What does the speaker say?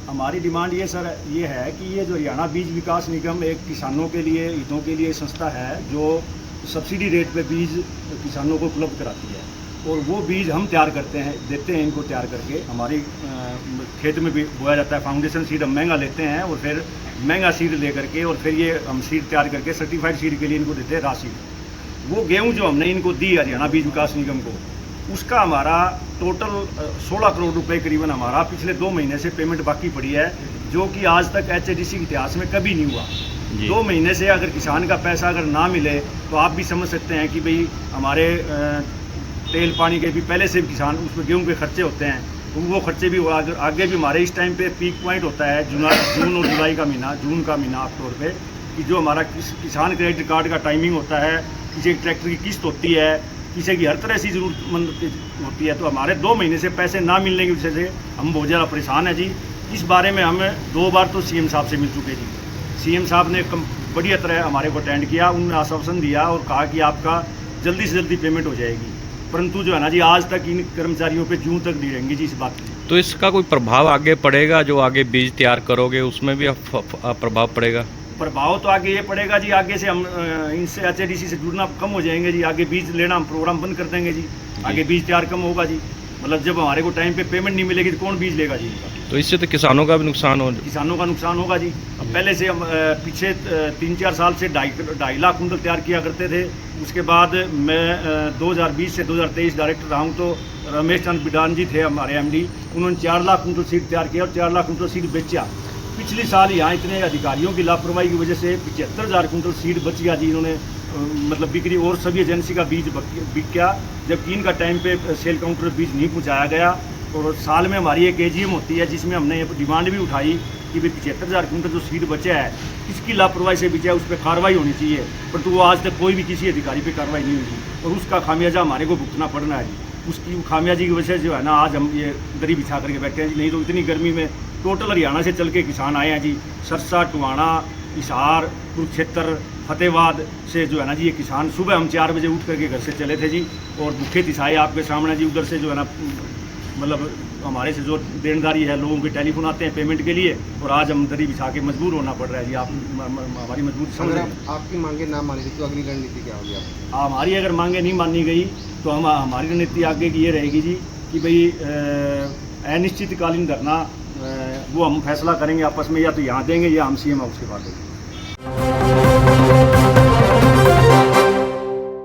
हमारी डिमांड ये सर ये है कि ये जो हरियाणा बीज विकास निगम एक किसानों के लिए हितों के लिए संस्था है जो सब्सिडी रेट पे बीज किसानों को उपलब्ध कराती है और वो बीज हम तैयार करते हैं, देते हैं इनको तैयार करके। हमारी खेत में भी बोया जाता है। फाउंडेशन सीड हम महंगा लेते हैं और फिर महंगा सीड ले करके और फिर ये हम सीड तैयार करके सर्टिफाइड सीड के लिए इनको देते हैं राशि। वो गेहूँ जो हमने इनको दी हरियाणा बीज विकास निगम को, उसका हमारा टोटल 16 करोड़ रुपए करीबन हमारा पिछले 2 महीने से पेमेंट बाकी पड़ी है, जो कि आज तक HADC के इतिहास में कभी नहीं हुआ। 2 महीने से अगर किसान का पैसा अगर ना मिले तो आप भी समझ सकते हैं कि भाई हमारे तेल पानी के भी पहले से भी किसान उसमें गेहूं के खर्चे होते हैं, तो वो खर्चे भी आगे भी हमारे इस टाइम पे पीक पॉइंट होता है जून और जुलाई का महीना, जून का महीना आमतौर पे, कि जो हमारा किसान क्रेडिट कार्ड का टाइमिंग होता है, किसी ट्रैक्टर की किस्त होती है, किसी की हर तरह से ज़रूरतमंद होती है। तो हमारे 2 महीने से पैसे ना मिलने की वजह से हम बहुत ज़्यादा परेशान हैं जी। इस बारे में हम 2 बार तो CM साहब से मिल चुके जी। CM साहब ने बढ़िया तरह हमारे को अटेंड किया, उन्होंने आश्वासन दिया और कहा कि आपका जल्दी से जल्दी पेमेंट हो जाएगी, परंतु जो है ना जी आज तक इन कर्मचारियों पे जून तक नहीं रहेंगे जी इस बात की। तो इसका कोई प्रभाव आगे पड़ेगा? जो आगे बीज तैयार करोगे उसमें भी प्रभाव पड़ेगा? प्रभाव तो आगे ये पड़ेगा जी, आगे से हम इनसे HADC से जुड़ना कम हो जाएंगे जी। आगे बीज लेना हम प्रोग्राम बंद कर देंगे जी। आगे बीज तैयार कम होगा जी। मतलब जब हमारे को टाइम पे पेमेंट नहीं मिलेगी तो कौन बीज लेगा जी इनका? तो इससे तो किसानों का भी नुकसान हो, किसानों का नुकसान होगा जी। अब पहले से हम पीछे 3-4 साल से 2.5 लाख कुंटल तैयार किया करते थे। उसके बाद मैं 2020 से 2023 डायरेक्टर रहा हूँ, तो रमेश चंद्र बिडान जी थे हमारे MD, उन्होंने 4 लाख कुंटल सीड तैयार किया और 4 लाख कुंटल सीड बेचा। पिछले साल यहाँ इतने अधिकारियों की लापरवाही की वजह से 75,000 कुंटल सीड बच गया जी। इन्होंने मतलब बिक्री और सभी एजेंसी का बीज बिक गया, जबकि इनका टाइम पे सेल काउंटर बीज नहीं पहुँचाया गया। और साल में हमारी एक AGM होती है जिसमें हमने ये डिमांड भी उठाई कि भाई 75,000 कुंटल जो सीड बचा है, किसकी लापरवाही से बचा है, उस पर कार्रवाई होनी चाहिए, परंतु वो आज तक कोई भी किसी अधिकारी पे कार्रवाई नहीं हुई और उसका खामियाजा हमारे को भुगतना पड़ना है जी। उसकी खामियाजी की वजह से जो है ना आज हम ये दरी बिछा करके बैठे हैं जी। नहीं तो इतनी गर्मी में टोटल हरियाणा से चल के किसान आए हैं जी। सरसा, टुहाना, हिसार, कुरुक्षेत्र, फतेहाबाद से जो है ना जी ये किसान सुबह हम 4 बजे उठ करके घर से चले थे जी और भूखे तिसाए आपके सामने जी। उधर से जो है ना मतलब हमारे से जो देनदारी है, लोगों के टेलीफोन आते हैं पेमेंट के लिए और आज हम दरी बिछा के मजबूर होना पड़ रहा है जी। आप हमारी मजबूरी समझ रहे हैं। आपकी मांगे ना मानी गई तो अगली रणनीति क्या होगी? हमारी अगर मांगे नहीं मानी गई तो हमारी रणनीति आगे की ये रहेगी जी कि भाई अनिश्चितकालीन धरना वो हम फैसला करेंगे आपस में, या तो यहाँ देंगे या हम CM हाउस के बाद देंगे।